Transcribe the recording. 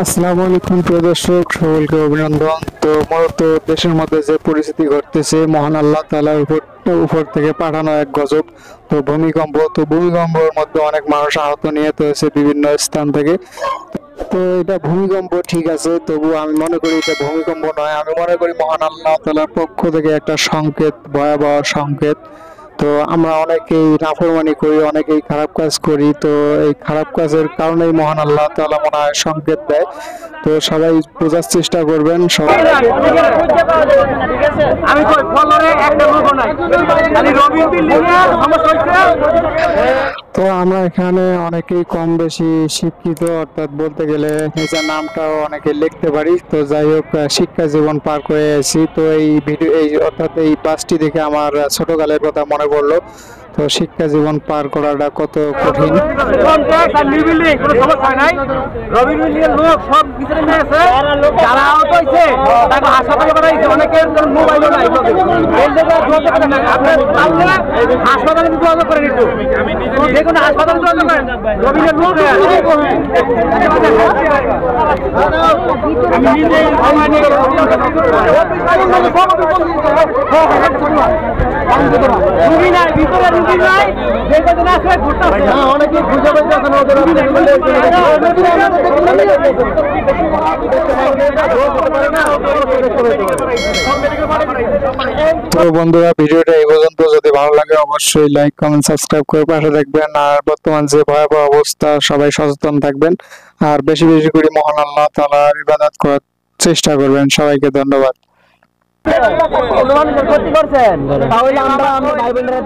আসসালামু আলাইকুম প্রিয় দর্শক, সকলকে অভিনন্দন। তো মূলত দেশের মধ্যে যে পরিস্থিতি ঘটতেছে, মহান আল্লাহ তাআলার উপর থেকে পাঠানো এক গজব। তো ভূমিকম্পের মধ্যে অনেক মানুষ আহত নিহত হয়েছে বিভিন্ন স্থান থেকে। তো এটা ভূমিকম্প ঠিক আছে, তবু আমি মনে করি এটা ভূমিকম্প নয়, আমি মনে করি মহান আল্লাহ তাআলার পক্ষ থেকে একটা সংকেত, ভয়াবহ সংকেত। তো আমরা অনেকেই নাফরমানি করি, অনেকেই খারাপ কাজ করি, তো এই খারাপ কাজের কারণেই মহান আল্লাহ তাআলা মনে হয় সংকেত দেয়। তো সবাই বোঝার চেষ্টা করবেন সবাই। তো আমরা এখানে অনেকেই কম বেশি শিক্ষিত, অর্থাৎ বলতে গেলে নিজের নামটাও অনেকে লিখতে পারি। তো যাই হোক, শিক্ষা জীবন পার করে আছি। তো অর্থাৎ এই বাসটি দেখে আমার ছোটকালের কথা মনে পড়লো। তো শিক্ষা জীবন পার করাটা কত কঠিন। তো বন্ধুরা, ভিডিওটা এই পর্যন্ত। যদি ভালো লাগে অবশ্যই লাইক, কমেন্ট, সাবস্ক্রাইব করে পাশে থাকবেন। আর বর্তমান যে ভয়াবহ অবস্থা, সবাই সচেতন থাকবেন আর বেশি বেশি করে মহান আল্লাহ তাআলার ইবাদত করার চেষ্টা করবেন। সবাইকে ধন্যবাদ। তাহলে আমরা ভাই বোনেরা